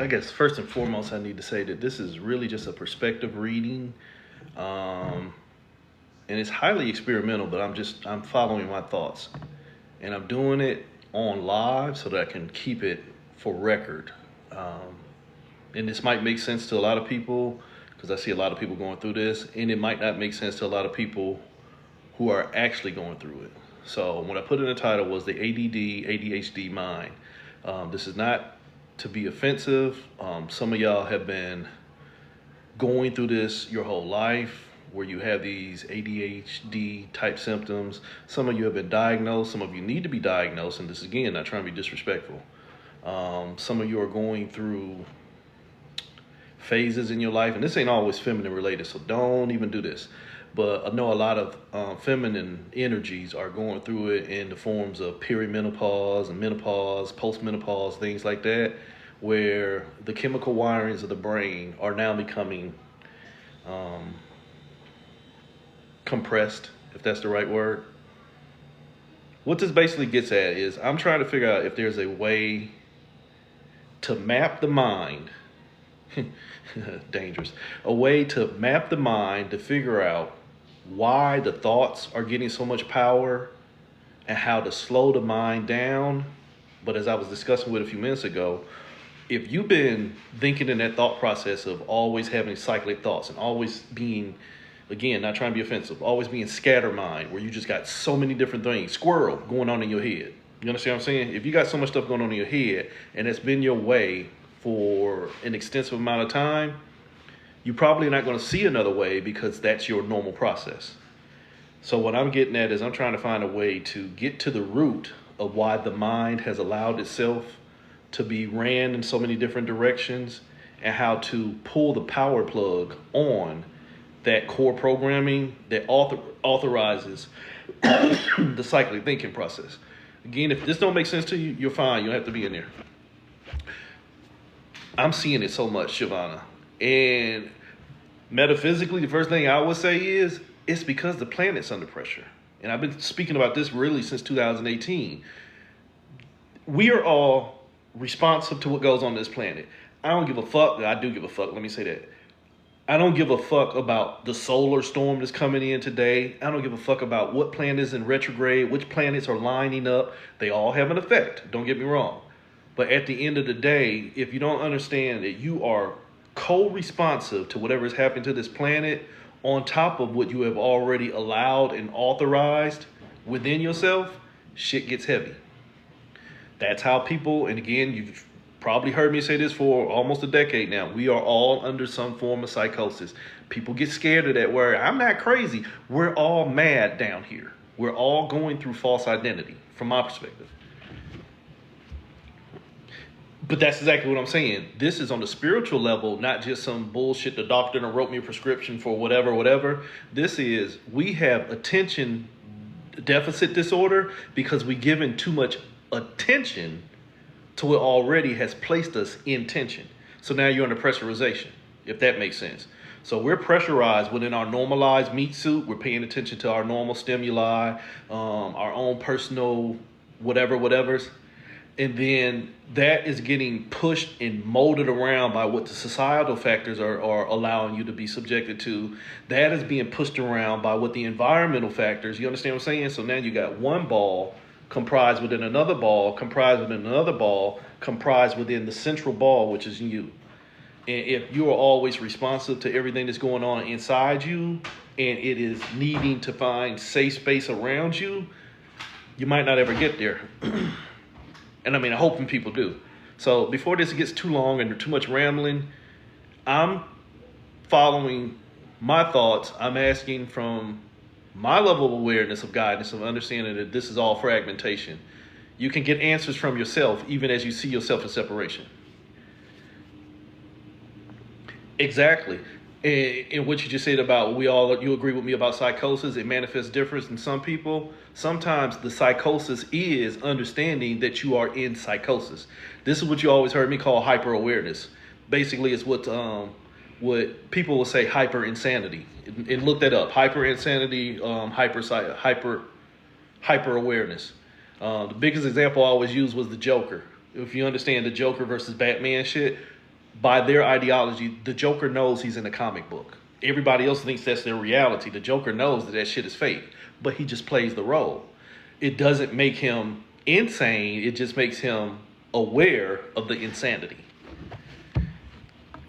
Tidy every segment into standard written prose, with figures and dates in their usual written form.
I guess first and foremost, I need to say that this is really just a perspective reading, um, and it's highly experimental. But I'm following my thoughts, and I'm doing it on live so that I can keep it for record. Um, and this might make sense to a lot of people because I see a lot of people going through this, and it might not make sense to a lot of people who are actually going through it. So what I put in the title was the ADD, ADHD mind. This is not to be offensive. Some of y'all have been going through this your whole life where you have these ADHD type symptoms. Some of you have been diagnosed. Some of you need to be diagnosed. And this, again, not trying to be disrespectful. Some of you are going through phases in your life, and this ain't always feminine related, so don't even do this. But I know a lot of feminine energies are going through it in the forms of perimenopause and menopause, postmenopause, things like that, where the chemical wirings of the brain are now becoming compressed, if that's the right word. What this basically gets at is I'm trying to figure out if there's a way to map the mind, dangerous, a way to map the mind to figure out why the thoughts are getting so much power and how to slow the mind down. But as I was discussing with a few minutes ago, if you've been thinking in that thought process of always having cyclic thoughts and always being, again, not trying to be offensive, always being scattermind, where you just got so many different things, squirrel going on in your head. You understand what I'm saying? If you got so much stuff going on in your head and it's been your way for an extensive amount of time, you're probably not going to see another way because that's your normal process. So what I'm getting at is I'm trying to find a way to get to the root of why the mind has allowed itself to be ran in so many different directions and how to pull the power plug on that core programming that authorizes the cyclic thinking process. Again, if this don't make sense to you, you're fine. You don't have to be in there. I'm seeing it so much, Shavana. And metaphysically, the first thing I would say is it's because the planet's under pressure. And I've been speaking about this really since 2018. We are all responsive to what goes on this planet. I don't give a fuck. I do give a fuck. Let me say that. I don't give a fuck about the solar storm that's coming in today. I don't give a fuck about what planet is in retrograde, which planets are lining up. They all have an effect. Don't get me wrong. But at the end of the day, if you don't understand that you are co-responsive to whatever is happening to this planet, on top of what you have already allowed and authorized within yourself, shit gets heavy. That's how people, and again, you've probably heard me say this for almost a decade now, we are all under some form of psychosis. People get scared of that word. I'm not crazy. We're all mad down here. We're all going through false identity, from my perspective. But that's exactly what I'm saying. This is on the spiritual level, not just some bullshit. The doctor done wrote me a prescription for whatever. This is, we have attention deficit disorder because we've given too much attention to what already has placed us in tension. So now you're under pressurization, if that makes sense. So we're pressurized within our normalized meat suit. We're paying attention to our normal stimuli, our own personal whatevers. And then that is getting pushed and molded around by what the societal factors are allowing you to be subjected to. That is being pushed around by what the environmental factors, you understand what I'm saying? So now you got one ball comprised within another ball, comprised within another ball, comprised within the central ball, which is you. And if you are always responsive to everything that's going on inside you, and it is needing to find safe space around you, you might not ever get there. And I mean, I'm hoping people do. So before this gets too long and too much rambling, I'm following my thoughts. I'm asking from my level of awareness of guidance, of understanding that this is all fragmentation. You can get answers from yourself even as you see yourself in separation. Exactly. And what you just said about you agree with me about psychosis, it manifests different in some people. Sometimes the psychosis is understanding that you are in psychosis. This is what you always heard me call hyper awareness. Basically, it's what people will say hyper insanity. And look that up. Hyper insanity, hyper awareness. The biggest example I always used was the Joker. If you understand the Joker versus Batman shit, by their ideology, the Joker knows he's in a comic book. Everybody else thinks that's their reality. The Joker knows that that shit is fake, but he just plays the role. It doesn't make him insane. It just makes him aware of the insanity.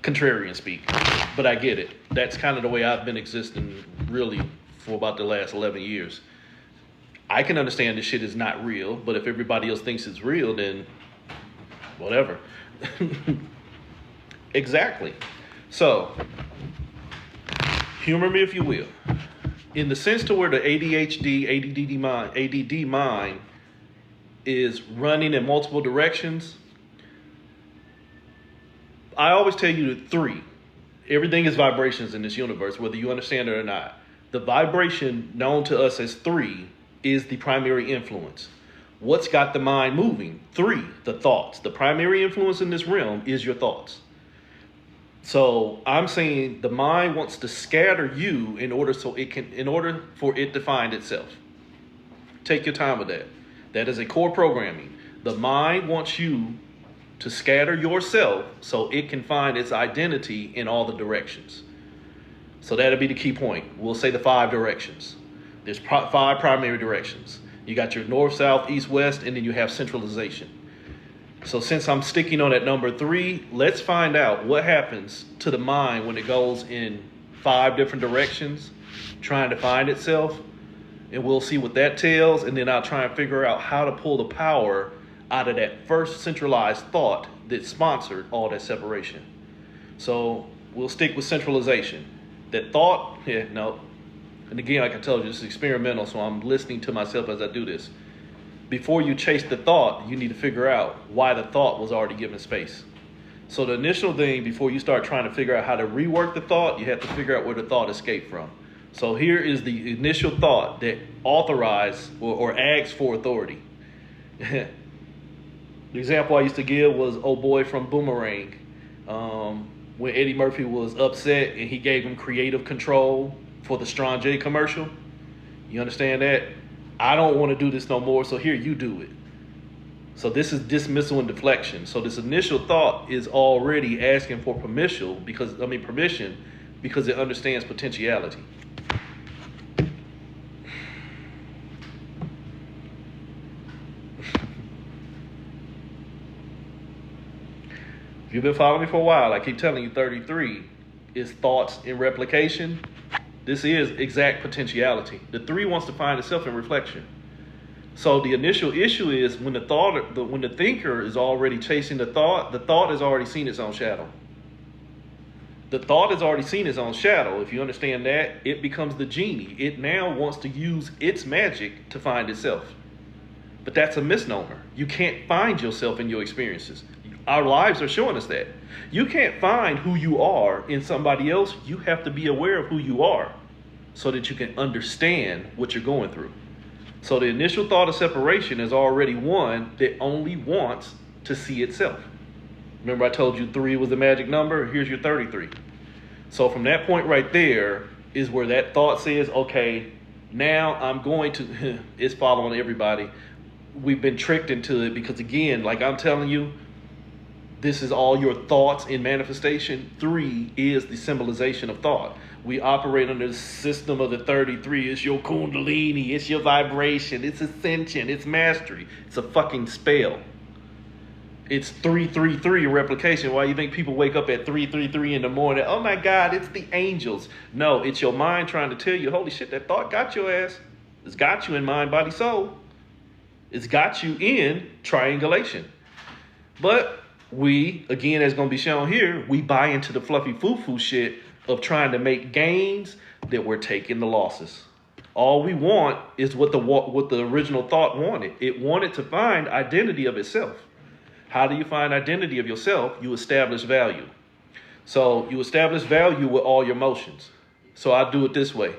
Contrarian speak, but I get it. That's kind of the way I've been existing really for about the last 11 years. I can understand this shit is not real, but if everybody else thinks it's real, then whatever. Exactly. So, humor me if you will. In the sense to where the ADHD, ADD mind is running in multiple directions, I always tell you the three. Everything is vibrations in this universe, whether you understand it or not. The vibration known to us as three is the primary influence. What's got the mind moving? Three, the thoughts. The primary influence in this realm is your thoughts. So I'm saying the mind wants to scatter you in order for it to find itself. Take your time with that. That is a core programming. The mind wants you to scatter yourself so it can find its identity in all the directions. So that'll be the key point. We'll say the 5 directions. There's 5 primary directions. You got your north, south, east, west, and then you have centralization. So since I'm sticking on that number 3, let's find out what happens to the mind when it goes in 5 different directions, trying to find itself. And we'll see what that tells, and then I'll try and figure out how to pull the power out of that first centralized thought that sponsored all that separation. So we'll stick with centralization. That thought, no. And again, like I told you, this is experimental, so I'm listening to myself as I do this. Before you chase the thought, you need to figure out why the thought was already given space. So the initial thing, before you start trying to figure out how to rework the thought, you have to figure out where the thought escaped from. So here is the initial thought that authorized or asks for authority. The example I used to give was old boy from Boomerang. When Eddie Murphy was upset and he gave him creative control for the Strong J commercial. You understand that? I don't want to do this no more, so here, you do it. So this is dismissal and deflection. So this initial thought is already asking for permission because it understands potentiality. If you've been following me for a while, I keep telling you 33 is thoughts in replication. This is exact potentiality. The 3 wants to find itself in reflection. So the initial issue is when the thinker is already chasing the thought has already seen its own shadow. The thought has already seen its own shadow. If you understand that, it becomes the genie. It now wants to use its magic to find itself. But that's a misnomer. You can't find yourself in your experiences. Our lives are showing us that. You can't find who you are in somebody else. You have to be aware of who you are so that you can understand what you're going through. So the initial thought of separation is already one that only wants to see itself. Remember I told you 3 was the magic number? Here's your 33. So from that point right there is where that thought says, okay, now I'm going to, it's following everybody. We've been tricked into it because again, like I'm telling you, this is all your thoughts in manifestation. 3 is the symbolization of thought. We operate under the system of the 33. It's your kundalini. It's your vibration. It's ascension. It's mastery. It's a fucking spell. It's 333 in replication. Why you think people wake up at 333 in the morning? Oh my God, it's the angels. No, it's your mind trying to tell you, holy shit, that thought got your ass. It's got you in mind, body, soul. It's got you in triangulation. But we, again, as going to be shown here, we buy into the fluffy foo-foo shit of trying to make gains that we're taking the losses. All we want is what the original thought wanted. It wanted to find identity of itself. How do you find identity of yourself? You establish value. So you establish value with all your motions. So I do it this way.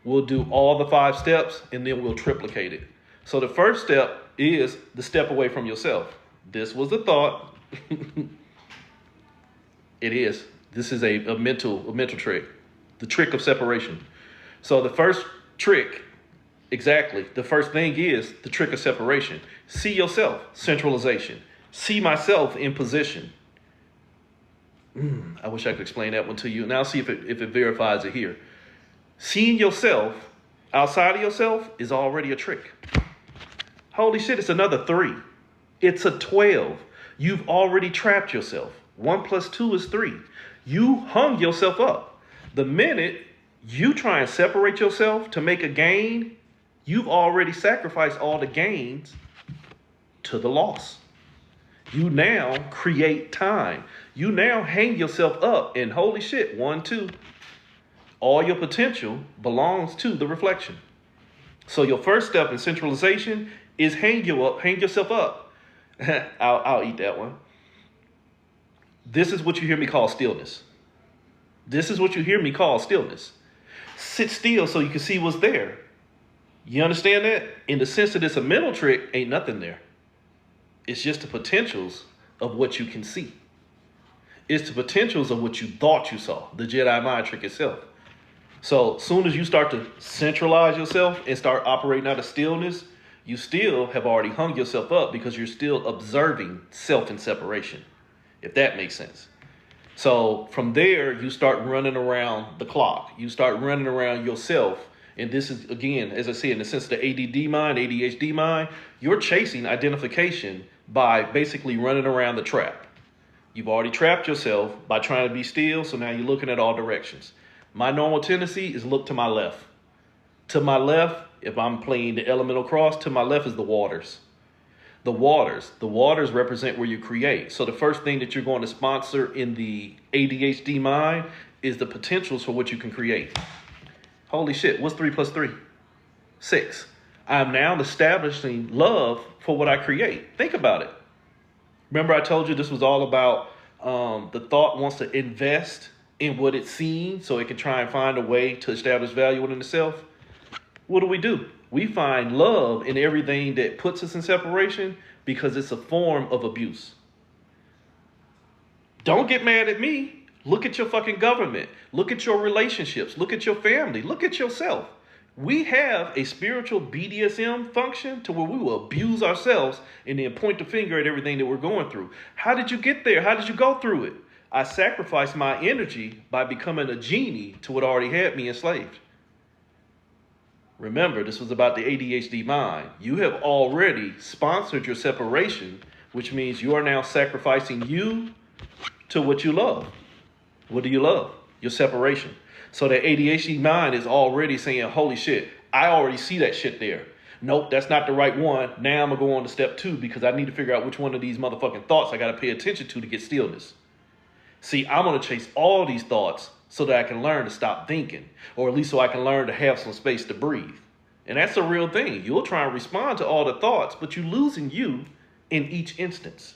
We'll do all the 5 steps and then we'll triplicate it. So the first step is the step away from yourself. This was the thought. It is. This is a mental trick. The trick of separation. So the first trick, exactly, the first thing is the trick of separation. See yourself, centralization. See myself in position. I wish I could explain that one to you. And I'll see if it verifies it here. Seeing yourself outside of yourself is already a trick. Holy shit, it's another 3. It's a 12. You've already trapped yourself. 1 plus 2 is 3. You hung yourself up. The minute you try and separate yourself to make a gain, you've already sacrificed all the gains to the loss. You now create time. You now hang yourself up, and holy shit, 1, 2. All your potential belongs to the reflection. So your first step in centralization is hang yourself up. I'll eat that one. This is what you hear me call stillness. This is what you hear me call stillness. Sit still so you can see what's there. You understand that? In the sense that it's a mental trick, ain't nothing there. It's just the potentials of what you can see. It's the potentials of what you thought you saw, the Jedi mind trick itself. So soon as you start to centralize yourself and start operating out of stillness, you still have already hung yourself up because you're still observing self in separation, if that makes sense. So from there, you start running around the clock. You start running around yourself. And this is, again, as I said, in the sense of the ADD mind, ADHD mind, you're chasing identification by basically running around the trap. You've already trapped yourself by trying to be still, so now you're looking at all directions. My normal tendency is look to my left. To my left, if I'm playing the elemental cross, to my left is the waters. The waters represent where you create. So the first thing that you're going to sponsor in the ADHD mind is the potentials for what you can create. Holy shit, what's 3 plus 3? 6. I'm now establishing love for what I create. Think about it. Remember I told you this was all about the thought wants to invest in what it's seen so it can try and find a way to establish value within itself. What do? We find love in everything that puts us in separation because it's a form of abuse. Don't get mad at me. Look at your fucking government. Look at your relationships. Look at your family. Look at yourself. We have a spiritual BDSM function to where we will abuse ourselves and then point the finger at everything that we're going through. How did you get there? How did you go through it? I sacrificed my energy by becoming a genie to what already had me enslaved. Remember, this was about the ADHD mind. You have already sponsored your separation, which means you are now sacrificing you to what you love. What do you love? Your separation. So the ADHD mind is already saying, holy shit, I already see that shit there. Nope, that's not the right one. Now I'm going to go on to step 2 because I need to figure out which one of these motherfucking thoughts I got to pay attention to get stillness. See, I'm going to chase all these thoughts so that I can learn to stop thinking, or at least so I can learn to have some space to breathe. And that's a real thing. You'll try and respond to all the thoughts, but you're losing you in each instance.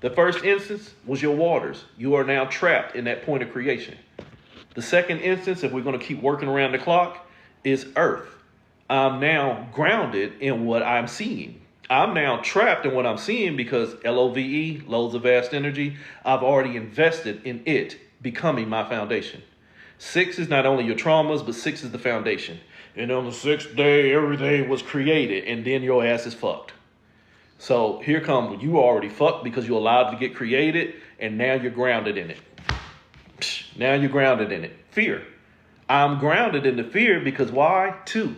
The first instance was your waters. You are now trapped in that point of creation. The second instance, if we're going to keep working around the clock, is earth. I'm now grounded in what I'm seeing. I'm now trapped in what I'm seeing because LOVE, loads of vast energy, I've already invested in it becoming my foundation. 6 is not only your traumas, but 6 is the foundation. And on the 6th day, everything was created, and then your ass is fucked. So here comes, you already fucked because you allowed it to get created, and now you're grounded in it. Now you're grounded in it. Fear. I'm grounded in the fear because why? 2.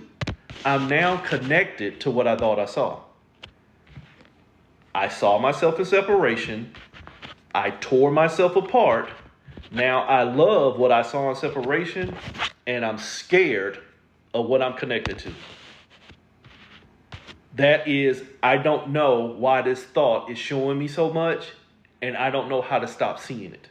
I'm now connected to what I thought I saw. I saw myself in separation. I tore myself apart. Now I love what I saw in separation, and I'm scared of what I'm connected to. That is, I don't know why this thought is showing me so much, and I don't know how to stop seeing it.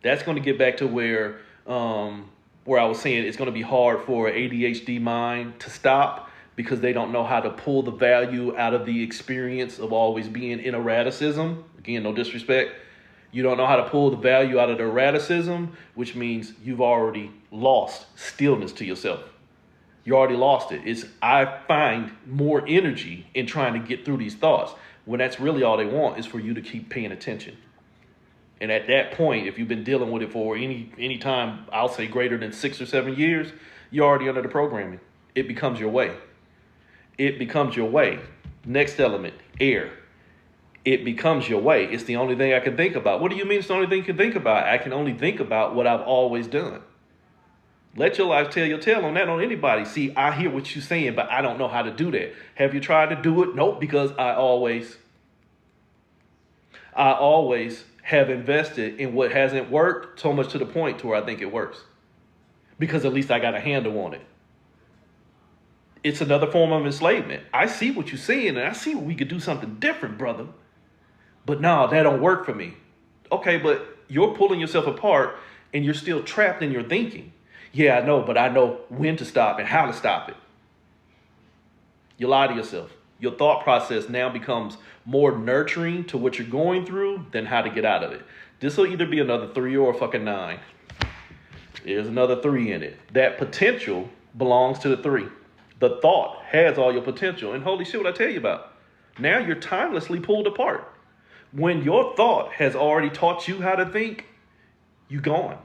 That's going to get back to where I was saying it's going to be hard for an ADHD mind to stop because they don't know how to pull the value out of the experience of always being in erraticism. Again, no disrespect. You don't know how to pull the value out of the erraticism, which means you've already lost stillness to yourself. You already lost it. I find more energy in trying to get through these thoughts when that's really all they want is for you to keep paying attention. And at that point, if you've been dealing with it for any time, I'll say greater than 6 or 7 years, you're already under the programming. It becomes your way. It becomes your way. Next element, air. It becomes your way. It's the only thing I can think about. What do you mean it's the only thing you can think about? I can only think about what I've always done. Let your life tell your tale on that on anybody. See, I hear what you're saying, but I don't know how to do that. Have you tried to do it? Nope, because I always have invested in what hasn't worked so much to the point to where I think it works. Because at least I got a handle on it. It's another form of enslavement. I see what you're saying, and I see we could do something different, brother. But no, that don't work for me. Okay, but you're pulling yourself apart, and you're still trapped in your thinking. Yeah, I know, but I know when to stop and how to stop it. You lie to yourself. Your thought process now becomes more nurturing to what you're going through than how to get out of it. This will either be another 3 or a fucking 9. There's another 3 in it. That potential belongs to the 3. The thought has all your potential. And holy shit, what I tell you about. Now you're timelessly pulled apart. When your thought has already taught you how to think, you gone.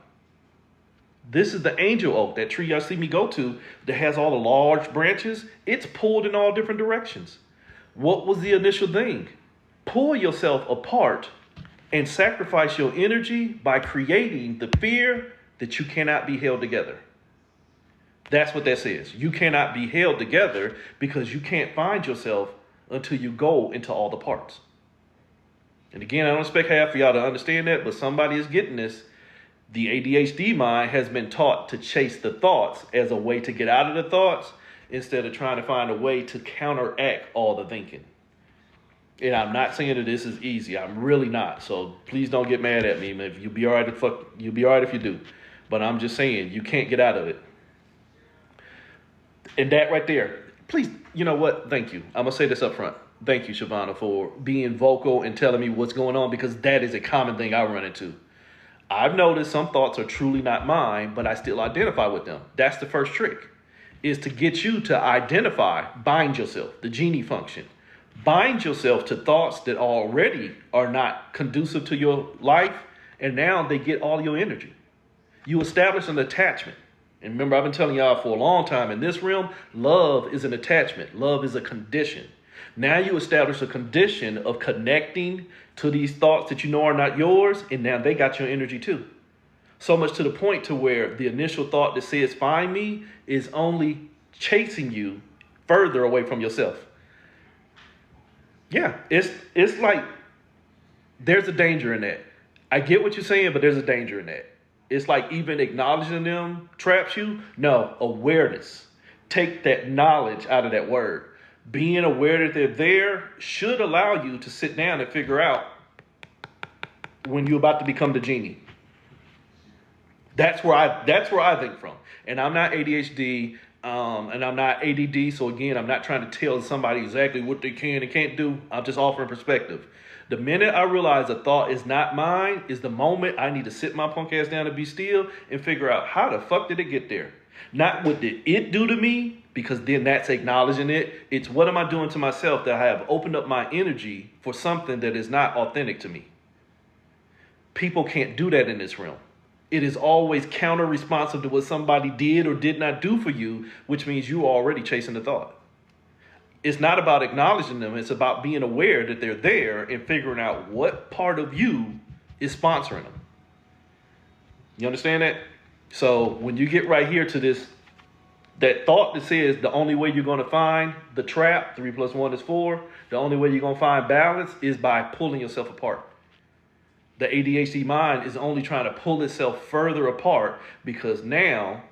This is the angel oak, that tree y'all see me go to that has all the large branches. It's pulled in all different directions. What was the initial thing? Pull yourself apart and sacrifice your energy by creating the fear that you cannot be held together. That's what that says. You cannot be held together because you can't find yourself until you go into all the parts. And again, I don't expect half of y'all to understand that, but somebody is getting this. The ADHD mind has been taught to chase the thoughts as a way to get out of the thoughts instead of trying to find a way to counteract all the thinking. And I'm not saying that this is easy. I'm really not. So please don't get mad at me. If you'll be all right, you'll be all right if you do. But I'm just saying you can't get out of it. And that right there, please, you know what? Thank you. I'm going to say this up front. Thank you, Shavana, for being vocal and telling me what's going on, because that is a common thing I run into. I've noticed some thoughts are truly not mine, but I still identify with them. That's the first trick, is to get you to identify, bind yourself, the genie function. Bind yourself to thoughts that already are not conducive to your life, and now they get all your energy. You establish an attachment. And remember, I've been telling y'all for a long time, in this realm, love is an attachment. Love is a condition. Now you establish a condition of connecting to these thoughts that you know are not yours, and now they got your energy too. So much to the point to where the initial thought that says, find me, is only chasing you further away from yourself. Yeah, it's like there's a danger in that. I get what you're saying, but there's a danger in that. It's like even acknowledging them traps you. No, awareness. Take that knowledge out of that word. Being aware that they're there should allow you to sit down and figure out when you're about to become the genie. That's where I think from. And I'm not ADHD, and I'm not ADD. So again, I'm not trying to tell somebody exactly what they can and can't do. I'm just offering perspective. The minute I realize a thought is not mine is the moment I need to sit my punk ass down and be still and figure out how the fuck did it get there? Not what did it do to me, because then that's acknowledging it. It's what am I doing to myself that I have opened up my energy for something that is not authentic to me. People can't do that in this realm. It is always counter-responsive to what somebody did or did not do for you, which means you are already chasing the thought. It's not about acknowledging them. It's about being aware that they're there and figuring out what part of you is sponsoring them. You understand that? So when you get right here to this, that thought that says the only way you're going to find the trap, 3 + 1 is 4, the only way you're going to find balance is by pulling yourself apart. The ADHD mind is only trying to pull itself further apart because now,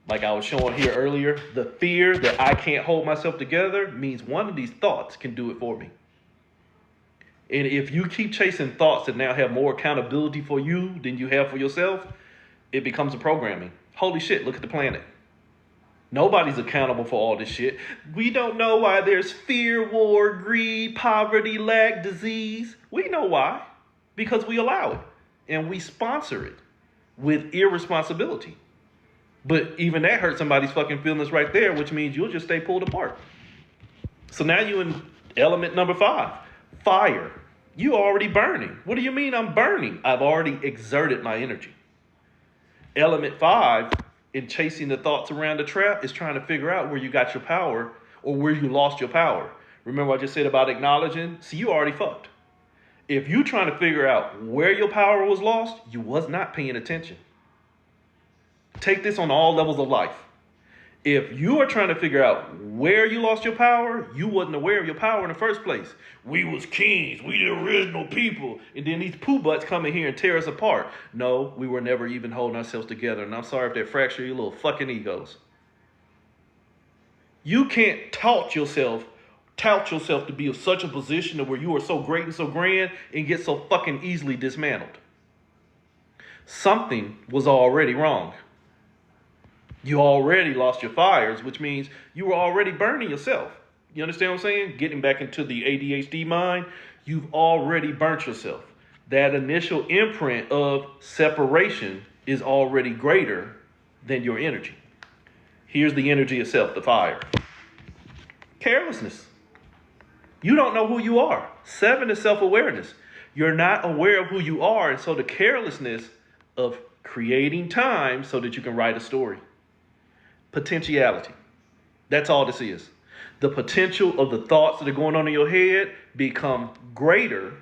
like I was showing here earlier, the fear that I can't hold myself together means one of these thoughts can do it for me. And if you keep chasing thoughts that now have more accountability for you than you have for yourself, it becomes a programming. Holy shit, look at the planet. Nobody's accountable for all this shit. We don't know why there's fear, war, greed, poverty, lack, disease. We know why. Because we allow it. And we sponsor it with irresponsibility. But even that hurts somebody's fucking feelings right there, which means you'll just stay pulled apart. So now you're in element number 5, fire. You already burning. What do you mean I'm burning? I've already exerted my energy. Element 5, in chasing the thoughts around the trap, is trying to figure out where you got your power or where you lost your power. Remember what I just said about acknowledging? See, you already fucked. If you trying to figure out where your power was lost, you was not paying attention. Take this on all levels of life. If you are trying to figure out where you lost your power, you wasn't aware of your power in the first place. We was kings, we the original people, and then these poo butts come in here and tear us apart. No, we were never even holding ourselves together, and I'm sorry if they fracture your little fucking egos. You can't tout yourself to be of such a position where you are so great and so grand and get so fucking easily dismantled. Something was already wrong. You already lost your fires, which means you were already burning yourself. You understand what I'm saying? Getting back into the ADHD mind, you've already burnt yourself. That initial imprint of separation is already greater than your energy. Here's the energy itself, the fire. Carelessness. You don't know who you are. 7 is self-awareness. You're not aware of who you are, and so the carelessness of creating time so that you can write a story. Potentiality. That's all this is. The potential of the thoughts that are going on in your head become greater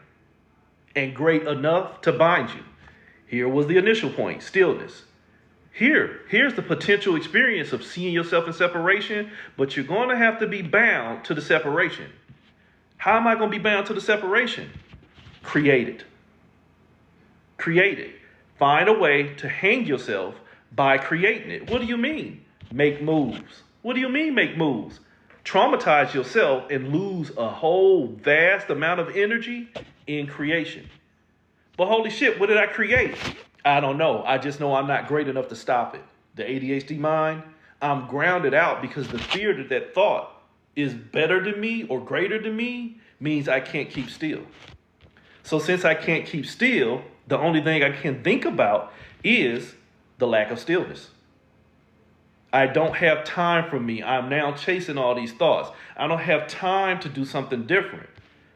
and great enough to bind you. Here was the initial point, stillness. Here's the potential experience of seeing yourself in separation, but you're going to have to be bound to the separation. How am I going to be bound to the separation? Create it. Create it. Find a way to hang yourself by creating it. What do you mean? Make moves. What do you mean make moves? Traumatize yourself and lose a whole vast amount of energy in creation. But holy shit, what did I create? I don't know. I just know I'm not great enough to stop it. The ADHD mind, I'm grounded out because the fear that that thought is better than me or greater than me means I can't keep still. So since I can't keep still, the only thing I can think about is the lack of stillness. I don't have time for me. I'm now chasing all these thoughts. I don't have time to do something different.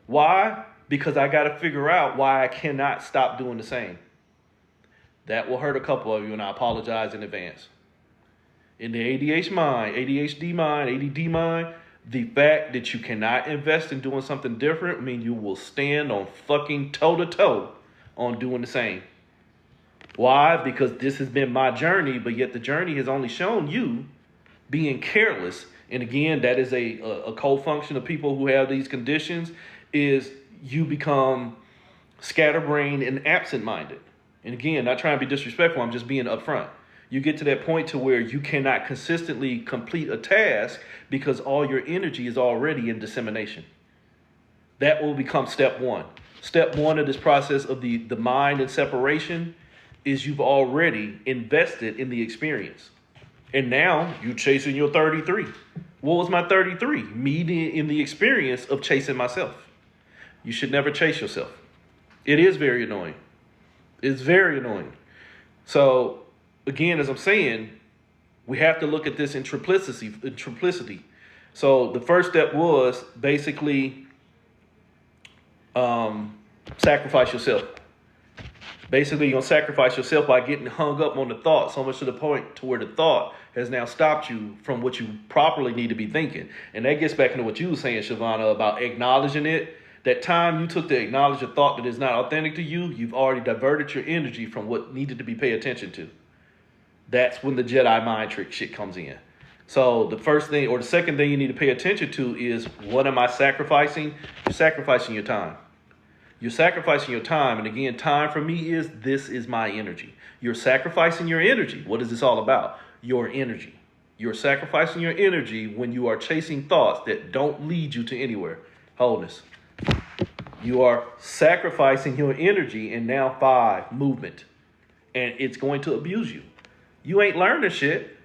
Why? Because I got to figure out why I cannot stop doing the same. That will hurt a couple of you, and I apologize in advance. In the ADHD mind, ADD mind, the fact that you cannot invest in doing something different means you will stand on fucking toe-to-toe on doing the same. Why? Because this has been my journey, but yet the journey has only shown you being careless. And again, that is a co-function of people who have these conditions, is you become scatterbrained and absent-minded. And again, not trying to be disrespectful, I'm just being upfront. You get to that point to where you cannot consistently complete a task because all your energy is already in dissemination. That will become step one. Step one of this process of the mind and separation is you've already invested in the experience. And now you're chasing your 33. What was my 33? Me in the experience of chasing myself. You should never chase yourself. It is very annoying. It's very annoying. So again, as I'm saying, we have to look at this in triplicity. So the first step was basically sacrifice yourself. Basically, you're going to sacrifice yourself by getting hung up on the thought so much to the point to where the thought has now stopped you from what you properly need to be thinking. And that gets back into what you were saying, Shavana, about acknowledging it. That time you took to acknowledge a thought that is not authentic to you, you've already diverted your energy from what needed to be paid attention to. That's when the Jedi mind trick shit comes in. So the first thing or the second thing you need to pay attention to is, what am I sacrificing? You're sacrificing your time. You're sacrificing your time. And again, time for me is, this is my energy. You're sacrificing your energy. What is this all about? Your energy. You're sacrificing your energy when you are chasing thoughts that don't lead you to anywhere. Wholeness. You are sacrificing your energy in now 5, movement. And it's going to abuse you. You ain't learning shit.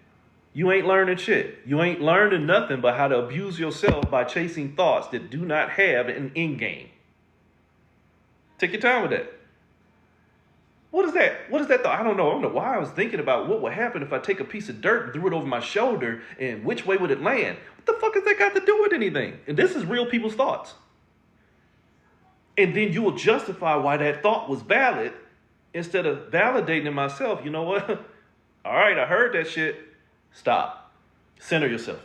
You ain't learning shit. You ain't learning nothing but how to abuse yourself by chasing thoughts that do not have an end game. Take your time with that. What is that? What is that thought? I don't know why I was thinking about what would happen if I take a piece of dirt and threw it over my shoulder, and which way would it land? What the fuck has that got to do with anything? And this is real people's thoughts. And then you will justify why that thought was valid instead of validating myself. You know what? All right, I heard that shit. Stop. Center yourself.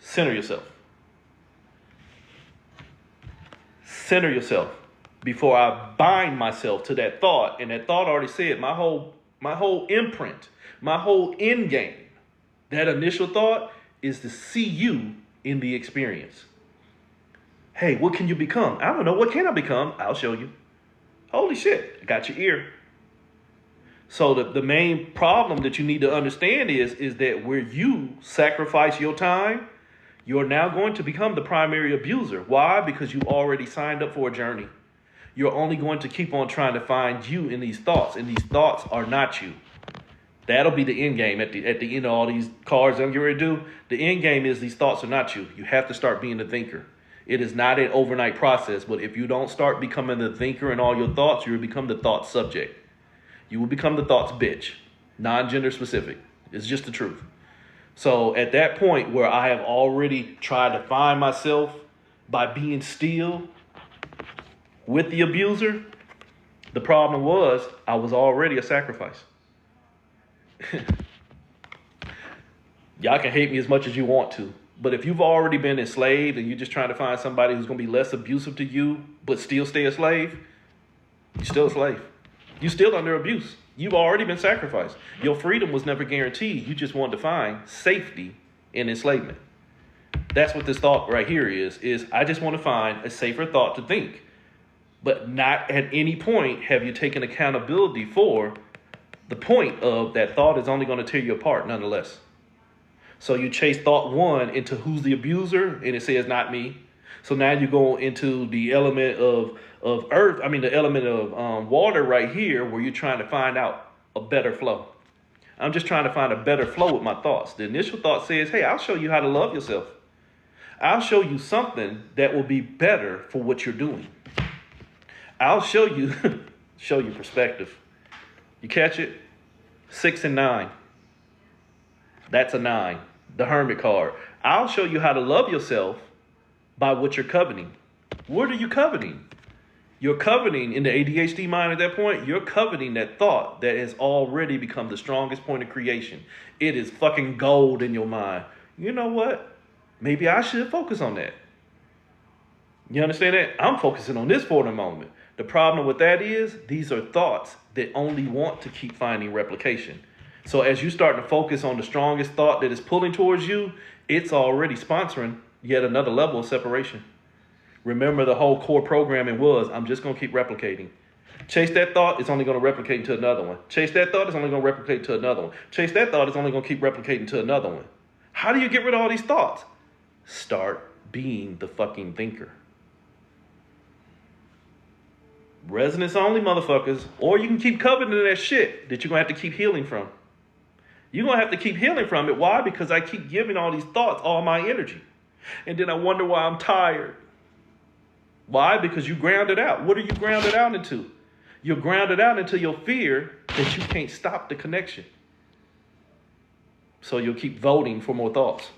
Center yourself. Center yourself. before I bind myself to that thought. And that thought already said my whole imprint, my whole end game, that initial thought is to see you in the experience. Hey, what can you become? I don't know. What can I become? I'll show you. Holy shit, I got your ear. So the main problem that you need to understand is that where you sacrifice your time, you're now going to become the primary abuser. Why? Because you already signed up for a journey. You're only going to keep on trying to find you in these thoughts, and these thoughts are not you. That'll be the end game at the end of all these cards I'm getting ready to do. The end game is these thoughts are not you. You have to start being the thinker. It is not an overnight process, but if you don't start becoming the thinker in all your thoughts, you will become the thought subject. You will become the thoughts bitch, non-gender specific. It's just the truth. So at that point where I have already tried to find myself by being still with the abuser, the problem was I was already a sacrifice. Y'all can hate me as much as you want to, but if you've already been enslaved and you're just trying to find somebody who's going to be less abusive to you but still stay a slave, you're still a slave. You're still under abuse. You've already been sacrificed. Your freedom was never guaranteed. You just wanted to find safety in enslavement. That's what this thought right here is I just want to find a safer thought to think. But not at any point have you taken accountability for the point of that thought is only going to tear you apart nonetheless. So you chase thought one into who's the abuser, and it says not me. So now you go into the element of earth, the element of water right here, where you're trying to find out a better flow. I'm just trying to find a better flow with my thoughts. The initial thought says, hey, I'll show you how to love yourself. I'll show you something that will be better for what you're doing. I'll show you, show you perspective. You catch it? 6 and 9. That's a 9. The Hermit card. I'll show you how to love yourself by what you're coveting. What are you coveting? You're coveting in the ADHD mind at that point. You're coveting that thought that has already become the strongest point of creation. It is fucking gold in your mind. You know what? Maybe I should focus on that. You understand that? I'm focusing on this for the moment. The problem with that is these are thoughts that only want to keep finding replication. So as you start to focus on the strongest thought that is pulling towards you, it's already sponsoring yet another level of separation. Remember, the whole core programming was, I'm just going to keep replicating. Chase that thought, it's only going to replicate into another one. Chase that thought, it's only going to replicate to another one. Chase that thought, it's only going to keep replicating to another one. How do you get rid of all these thoughts? Start being the fucking thinker. Resonance only, motherfuckers. Or you can keep coveting that shit that you're going to have to keep healing from. You're going to have to keep healing from it. Why? Because I keep giving all these thoughts all my energy. And then I wonder why I'm tired. Why? Because you grounded out. What are you grounded out into? You're grounded out into your fear that you can't stop the connection. So you'll keep voting for more thoughts.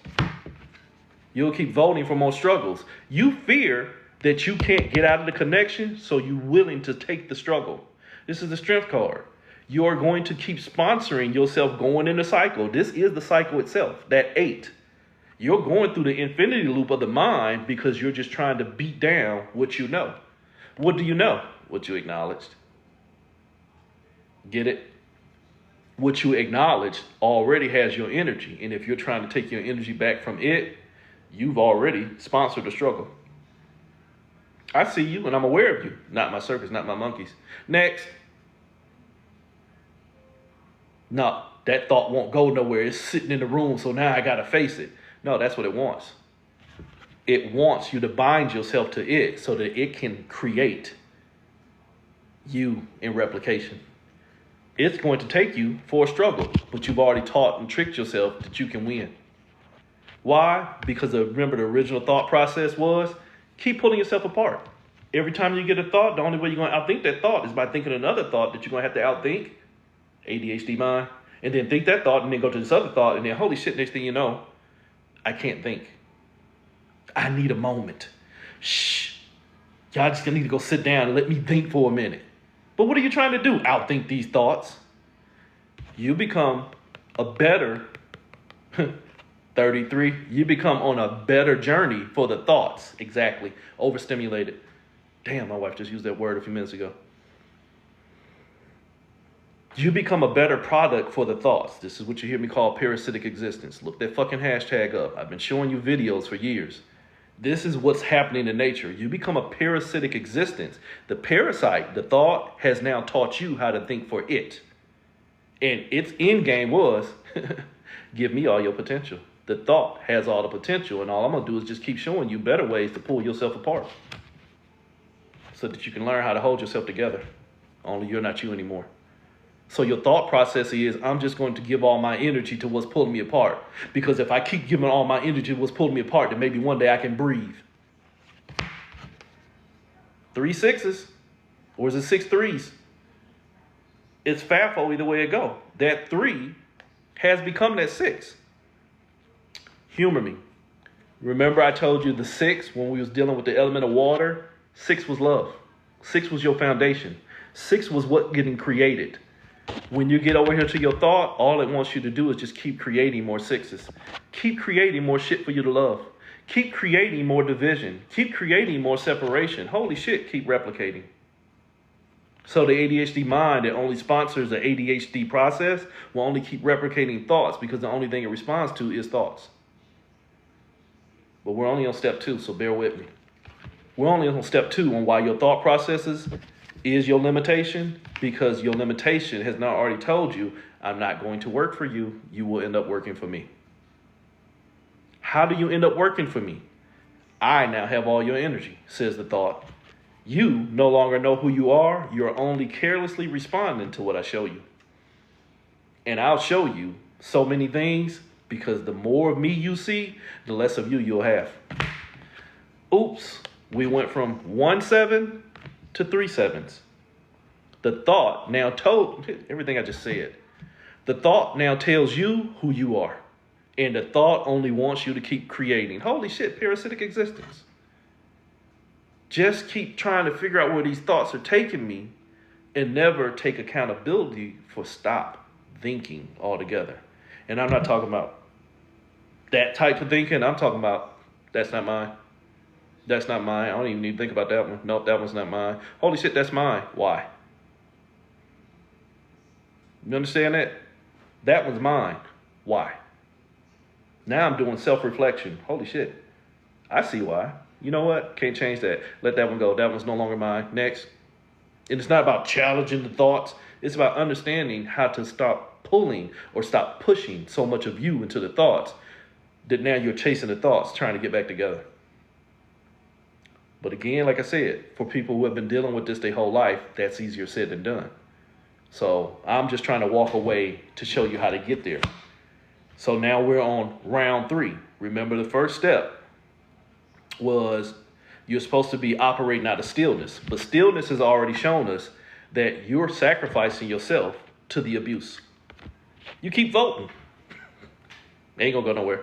You'll keep voting for more struggles. You fear that you can't get out of the connection, so you're willing to take the struggle. This is the strength card. You are going to keep sponsoring yourself going in the cycle. This is the cycle itself, that 8. You're going through the infinity loop of the mind because you're just trying to beat down what you know. What do you know? What you acknowledged. Get it? What you acknowledged already has your energy. And if you're trying to take your energy back from it, you've already sponsored the struggle. I see you and I'm aware of you. Not my circus, not my monkeys. Next. No, that thought won't go nowhere. It's sitting in the room, so now I got to face it. No, that's what it wants. It wants you to bind yourself to it so that it can create you in replication. It's going to take you for a struggle, but you've already taught and tricked yourself that you can win. Why? Because remember the original thought process was keep pulling yourself apart. Every time you get a thought, the only way you're going to outthink that thought is by thinking another thought that you're going to have to outthink. ADHD mind. And then think that thought and then go to this other thought. And then, holy shit, next thing you know, I can't think. I need a moment. Shh. Y'all just need to go sit down and let me think for a minute. But what are you trying to do? Outthink these thoughts. You become a better 33. You become on a better journey for the thoughts. Exactly. Overstimulated. Damn, my wife just used that word a few minutes ago. You become a better product for the thoughts. This is what you hear me call parasitic existence. Look that fucking hashtag up. I've been showing you videos for years. This is what's happening in nature. You become a parasitic existence. The parasite, the thought, has now taught you how to think for it. And its end game was, give me all your potential. The thought has all the potential, and all I'm going to do is just keep showing you better ways to pull yourself apart so that you can learn how to hold yourself together. Only you're not you anymore. So your thought process is, I'm just going to give all my energy to what's pulling me apart. Because if I keep giving all my energy to what's pulling me apart, then maybe one day I can breathe. 3 6s, or is it 6 3s? It's FAFO either way it go. That 3 has become that 6. Humor me. Remember I told you the 6, when we was dealing with the element of water, 6 was love. 6 was your foundation. 6 was what getting created. When you get over here to your thought, all it wants you to do is just keep creating more 6s. Keep creating more shit for you to love. Keep creating more division. Keep creating more separation. Holy shit, keep replicating. So the ADHD mind that only sponsors the ADHD process will only keep replicating thoughts because the only thing it responds to is thoughts. But we're only on step 2, so bear with me. We're only on step 2 on why your thought processes is your limitation, because your limitation has not already told you, I'm not going to work for you. You will end up working for me. How do you end up working for me? I now have all your energy, says the thought. You no longer know who you are. You're only carelessly responding to what I show you. And I'll show you so many things because the more of me you see, the less of you you'll have. Oops, we went from 1 7 to 3 7s. The thought now told everything I just said. The thought now tells you who you are. And the thought only wants you to keep creating. Holy shit, parasitic existence. Just keep trying to figure out where these thoughts are taking me and never take accountability for stop thinking altogether. And I'm not talking about that type of thinking. I'm talking about that's not mine. That's not mine. I don't even need to think about that one. Nope, that one's not mine. Holy shit, that's mine. Why? You understand that? That one's mine. Why? Now I'm doing self-reflection. Holy shit. I see why. You know what? Can't change that. Let that one go. That one's no longer mine. Next. And it's not about challenging the thoughts. It's about understanding how to stop pulling or stop pushing so much of you into the thoughts that now you're chasing the thoughts, trying to get back together. But again, like I said, for people who have been dealing with this their whole life, that's easier said than done. So I'm just trying to walk away to show you how to get there. So now we're on round 3. Remember the first step was you're supposed to be operating out of stillness. But stillness has already shown us that you're sacrificing yourself to the abuse. You keep voting. Ain't gonna go nowhere.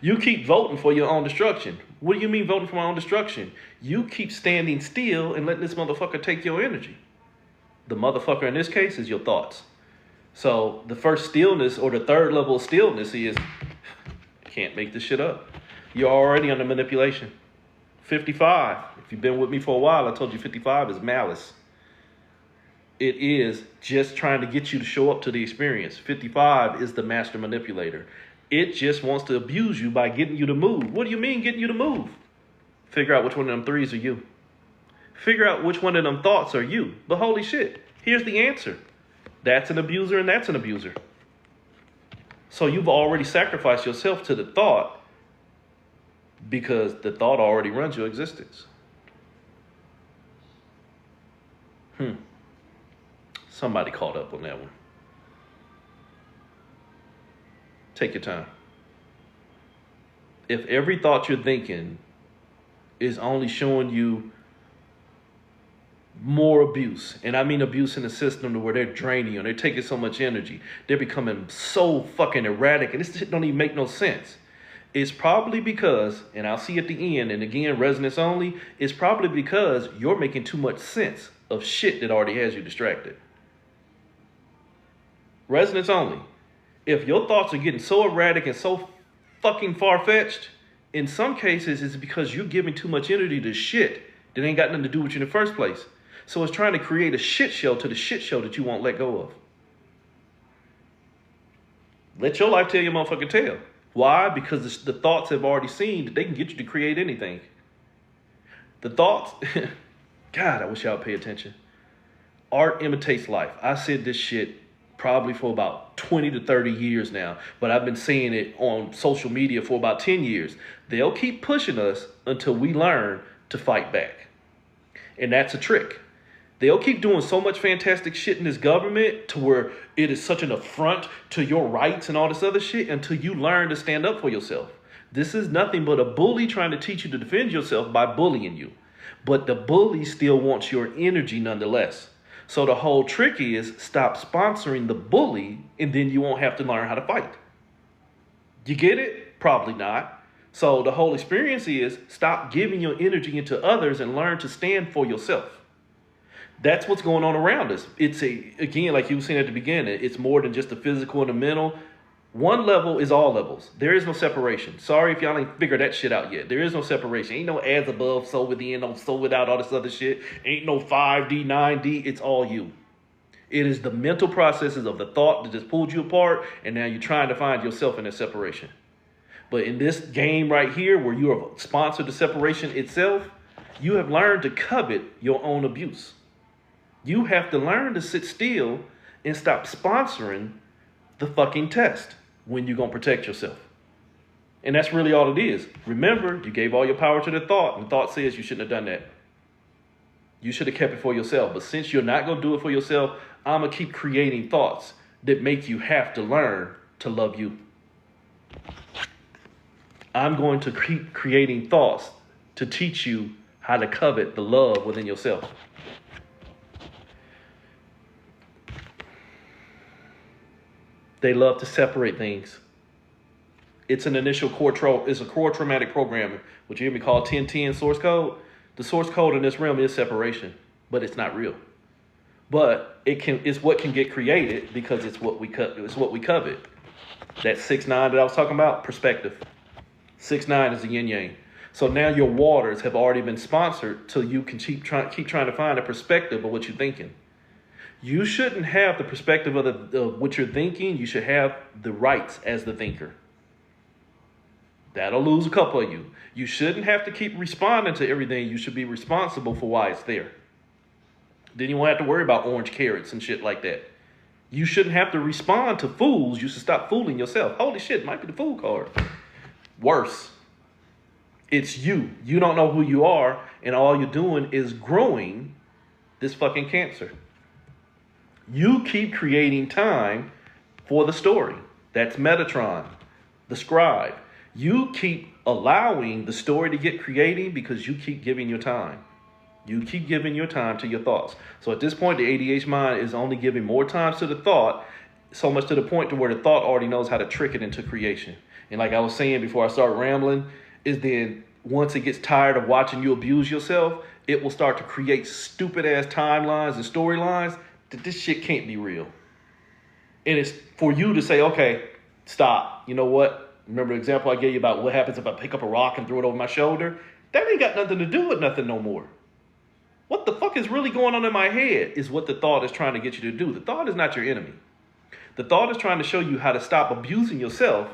You keep voting for your own destruction. What do you mean voting for my own destruction? You keep standing still and letting this motherfucker take your energy. The motherfucker in this case is your thoughts. So the first stillness or the third level of stillness is, can't make this shit up. You're already under manipulation. 55. If you've been with me for a while, I told you 55 is malice. It is just trying to get you to show up to the experience. 55 is the master manipulator. It just wants to abuse you by getting you to move. What do you mean getting you to move? Figure out which one of them 3s are you. Figure out which one of them thoughts are you. But holy shit, here's the answer. That's an abuser and that's an abuser. So you've already sacrificed yourself to the thought because the thought already runs your existence. Somebody caught up on that one. Take your time. If every thought you're thinking is only showing you more abuse, and I mean abuse in the system to where they're draining you and they're taking so much energy, they're becoming so fucking erratic, and this shit don't even make no sense. It's probably because, and I'll see at the end, and again, resonance only, it's probably because you're making too much sense of shit that already has you distracted. Resonance only. If your thoughts are getting so erratic and so fucking far-fetched, in some cases it's because you're giving too much energy to shit that ain't got nothing to do with you in the first place. So it's trying to create a shit show to the shit show that you won't let go of. Let your life tell your motherfucking tale. Why? Because the thoughts have already seen that they can get you to create anything. The thoughts, God, I wish y'all would pay attention. Art imitates life. I said this shit probably for about 20 to 30 years now, but I've been saying it on social media for about 10 years. They'll keep pushing us until we learn to fight back. And that's a trick. They'll keep doing so much fantastic shit in this government to where it is such an affront to your rights and all this other shit until you learn to stand up for yourself. This is nothing but a bully trying to teach you to defend yourself by bullying you. But the bully still wants your energy nonetheless. So the whole trick is stop sponsoring the bully and then you won't have to learn how to fight. You get it? Probably not. So the whole experience is stop giving your energy into others and learn to stand for yourself. That's what's going on around us. It's again, like you were saying at the beginning, it's more than just the physical and the mental. One level is all levels. There is no separation. Sorry if y'all ain't figured that shit out yet. There is no separation. Ain't no as above, so within, no so without, all this other shit. Ain't no 5D, 9D. It's all you. It is the mental processes of the thought that just pulled you apart, and now you're trying to find yourself in that separation. But in this game right here, where you are sponsored the separation itself, you have learned to covet your own abuse. You have to learn to sit still and stop sponsoring the fucking test when you're going to protect yourself. And that's really all it is. Remember, you gave all your power to the thought, and the thought says you shouldn't have done that. You should have kept it for yourself. But since you're not going to do it for yourself, I'm going to keep creating thoughts that make you have to learn to love you. I'm going to keep creating thoughts to teach you how to covet the love within yourself. They love to separate things. It's an initial it's a core traumatic programming, which you hear me call 1010 source code. The source code in this realm is separation, but it's not real. But it's what can get created because it's what we covet. That 6-9 that I was talking about, perspective. 6-9 is the yin yang. So now your waters have already been sponsored till you can keep trying to find a perspective of what you're thinking. You shouldn't have the perspective of what you're thinking. You should have the rights as the thinker. That'll lose a couple of you. You shouldn't have to keep responding to everything. You should be responsible for why it's there. Then you won't have to worry about orange carrots and shit like that. You shouldn't have to respond to fools. You should stop fooling yourself. Holy shit, might be the fool card. Worse. It's you. You don't know who you are, and all you're doing is growing this fucking cancer. You keep creating time for the story. That's Metatron, the scribe. You keep allowing the story to get created because you keep giving your time. You keep giving your time to your thoughts. So at this point, the ADHD mind is only giving more time to the thought, so much to the point to where the thought already knows how to trick it into creation. And like I was saying before I start rambling, is then once it gets tired of watching you abuse yourself, it will start to create stupid ass timelines and storylines that this shit can't be real. And it's for you to say, okay, stop. You know what? Remember the example I gave you about what happens if I pick up a rock and throw it over my shoulder? That ain't got nothing to do with nothing no more. What the fuck is really going on in my head is what the thought is trying to get you to do. The thought is not your enemy. The thought is trying to show you how to stop abusing yourself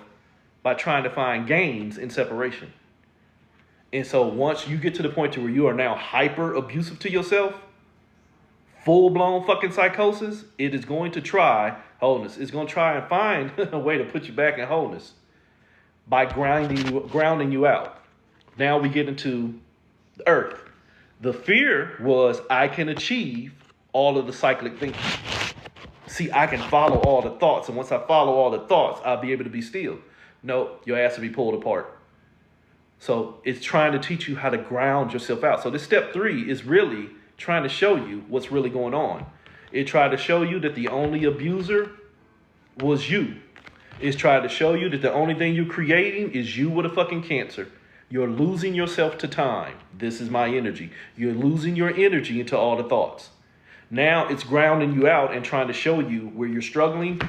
by trying to find gains in separation. And so once you get to the point to where you are now hyper abusive to yourself, full-blown fucking psychosis, it is going to try wholeness. It's going to try and find a way to put you back in wholeness by grounding you out. Now we get into the earth. The fear was I can achieve all of the cyclic thinking. See, I can follow all the thoughts, and once I follow all the thoughts, I'll be able to be still. No, your ass will be pulled apart. So it's trying to teach you how to ground yourself out. So this step 3 is really trying to show you what's really going on. It tried to show you that the only abuser was you. It's trying to show you that the only thing you're creating is you with a fucking cancer. You're losing yourself to time. This is my energy. You're losing your energy into all the thoughts. Now it's grounding you out and trying to show you where you're struggling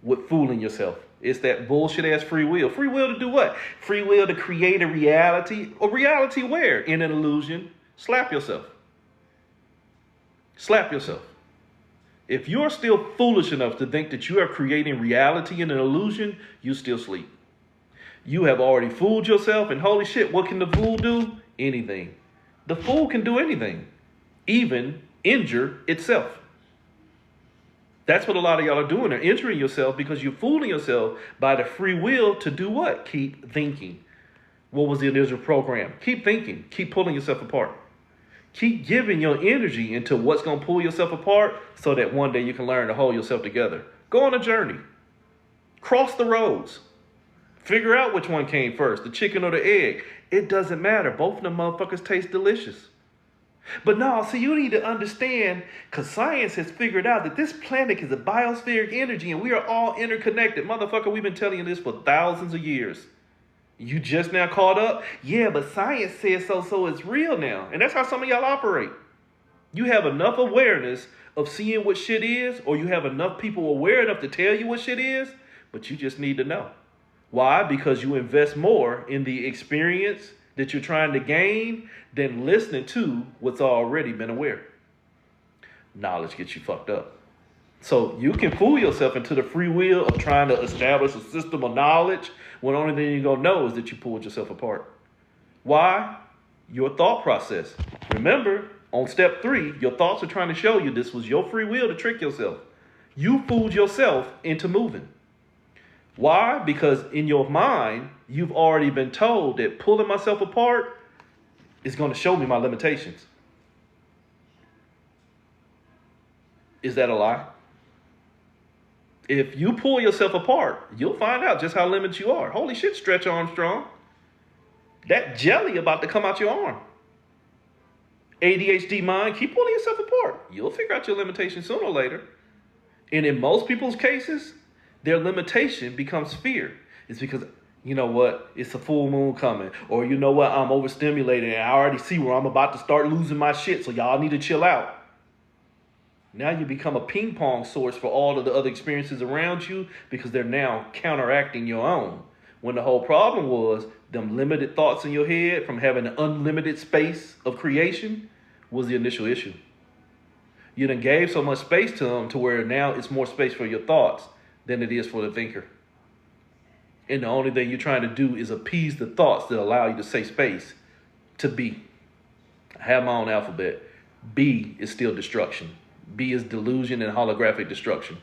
with fooling yourself. It's that bullshit ass free will. Free will to do what? Free will to create a reality. A reality where? In an illusion. Slap yourself. Slap yourself. If you're still foolish enough to think that you are creating reality in an illusion, you still sleep. You have already fooled yourself, and holy shit, what can the fool do? Anything. The fool can do anything, even injure itself. That's what a lot of y'all are doing. They're injuring yourself because you're fooling yourself by the free will to do what? Keep thinking. What was the initial program? Keep thinking. Keep pulling yourself apart. Keep giving your energy into what's going to pull yourself apart so that one day you can learn to hold yourself together. Go on a journey. Cross the roads. Figure out which one came first, the chicken or the egg. It doesn't matter. Both of them motherfuckers taste delicious. But no, see, you need to understand, because science has figured out that this planet is a biospheric energy and we are all interconnected. Motherfucker, we've been telling you this for thousands of years. You just now caught up? Yeah, but science says so it's real now. And that's how some of y'all operate. You have enough awareness of seeing what shit is, or you have enough people aware enough to tell you what shit is, but you just need to know. Why? Because you invest more in the experience that you're trying to gain than listening to what's already been aware. Knowledge gets you fucked up. So you can fool yourself into the free will of trying to establish a system of knowledge when the only thing you're going to know is that you pulled yourself apart. Why? Your thought process. Remember, on step 3, your thoughts are trying to show you this was your free will to trick yourself. You fooled yourself into moving. Why? Because in your mind, you've already been told that pulling myself apart is going to show me my limitations. Is that a lie? If you pull yourself apart, you'll find out just how limited you are. Holy shit, Stretch Armstrong. That jelly about to come out your arm. ADHD mind, keep pulling yourself apart. You'll figure out your limitations sooner or later. And in most people's cases, their limitation becomes fear. It's because, you know what, it's a full moon coming. Or you know what, I'm overstimulated and I already see where I'm about to start losing my shit, so y'all need to chill out. Now you become a ping pong source for all of the other experiences around you because they're now counteracting your own. When the whole problem was them limited thoughts in your head from having an unlimited space of creation was the initial issue. You done gave so much space to them to where now it's more space for your thoughts than it is for the thinker. And the only thing you're trying to do is appease the thoughts that allow you to say space to B. I have my own alphabet. B is still destruction. B is delusion and holographic destruction.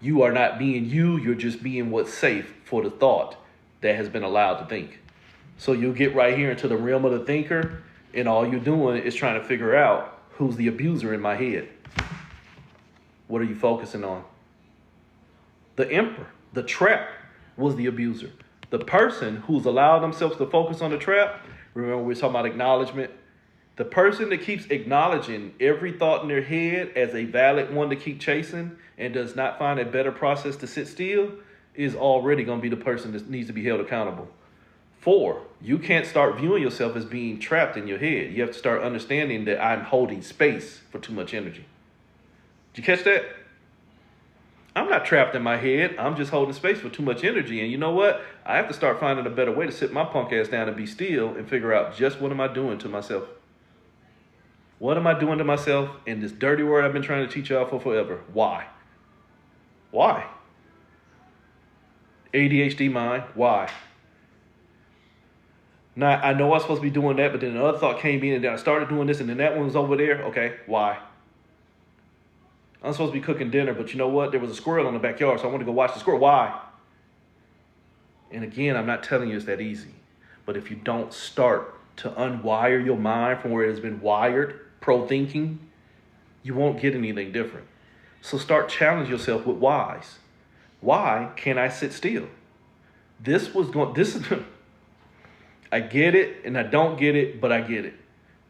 You are not being you, you're just being what's safe for the thought that has been allowed to think. So you'll get right here into the realm of the thinker, and all you're doing is trying to figure out who's the abuser in my head. What are you focusing on? The emperor, the trap, was the abuser. The person who's allowed themselves to focus on the trap, remember we were talking about acknowledgement, the person that keeps acknowledging every thought in their head as a valid one to keep chasing and does not find a better process to sit still is already going to be the person that needs to be held accountable. 4, you can't start viewing yourself as being trapped in your head. You have to start understanding that I'm holding space for too much energy. Did you catch that? I'm not trapped in my head. I'm just holding space for too much energy. And you know what? I have to start finding a better way to sit my punk ass down and be still and figure out just what am I doing to myself. What am I doing to myself in this dirty word I've been trying to teach y'all for forever? Why? Why? ADHD mind, why? Now, I know I'm supposed to be doing that, but then another thought came in and then I started doing this and then that one was over there. Okay, why? I'm supposed to be cooking dinner, but you know what? There was a squirrel in the backyard, so I want to go watch the squirrel. Why? And again, I'm not telling you it's that easy. But if you don't start to unwire your mind from where it has been wired, pro-thinking, you won't get anything different. So start challenging yourself with whys. Why can't I sit still? This is, I get it and I don't get it, but I get it.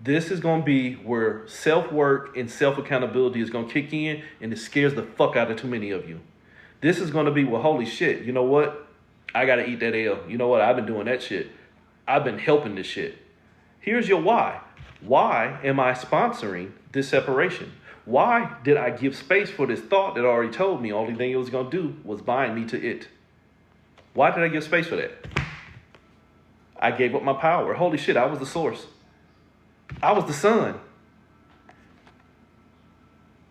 This is going to be where self-work and self-accountability is going to kick in, and it scares the fuck out of too many of you. This is going to be, well, holy shit, you know what? I got to eat that L. You know what? I've been doing that shit. I've been helping this shit. Here's your why. Why am I sponsoring this separation? Why did I give space for this thought that already told me only thing it was going to do was bind me to it? Why did I give space for that? I gave up my power. Holy shit, I was the source. I was the sun.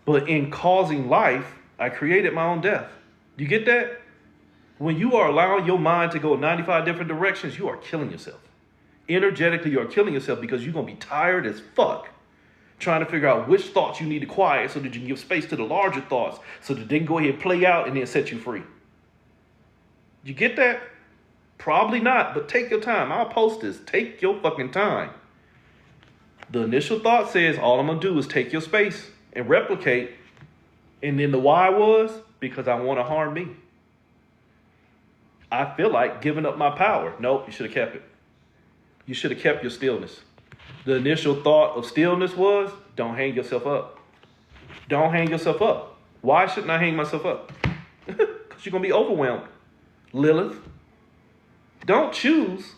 But in causing life, I created my own death. You get that? When you are allowing your mind to go 95 different directions, you are killing yourself. Energetically, you are killing yourself because you're going to be tired as fuck trying to figure out which thoughts you need to quiet so that you can give space to the larger thoughts so that they can go ahead and play out and then set you free. You get that? Probably not, but take your time. I'll post this. Take your fucking time. The initial thought says all I'm going to do is take your space and replicate. And then the why was because I want to harm me. I feel like giving up my power. Nope, you should have kept it. You should have kept your stillness. The initial thought of stillness was, don't hang yourself up. Don't hang yourself up. Why shouldn't I hang myself up? Because you're going to be overwhelmed. Lilith, don't choose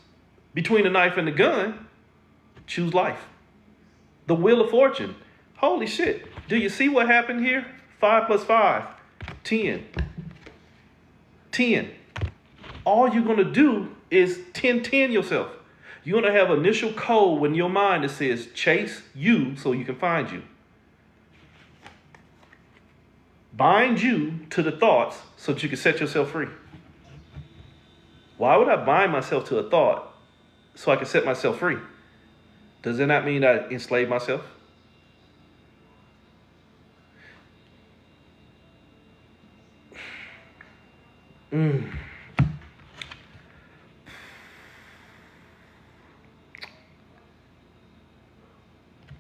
between the knife and the gun. Choose life. The wheel of fortune. Holy shit. Do you see what happened here? 5 plus 5, 10. 10. All you're going to do is 10 yourself. You're going to have initial code in your mind that says chase you so you can find you. Bind you to the thoughts so that you can set yourself free. Why would I bind myself to a thought so I can set myself free? Does that not mean I enslave myself?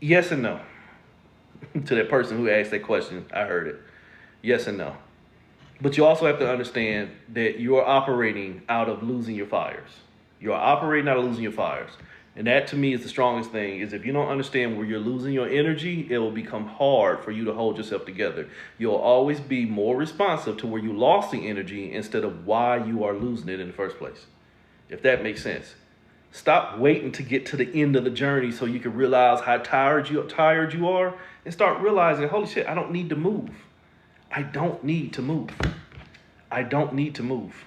Yes and no. To that person who asked that question, I heard it. Yes and no. But you also have to understand that you are operating out of losing your fires. You are operating out of losing your fires. And that to me is the strongest thing, is if you don't understand where you're losing your energy, it will become hard for you to hold yourself together. You'll always be more responsive to where you lost the energy instead of why you are losing it in the first place. If that makes sense. Stop waiting to get to the end of the journey so you can realize how tired you are and start realizing, holy shit, I don't need to move. I don't need to move. I don't need to move.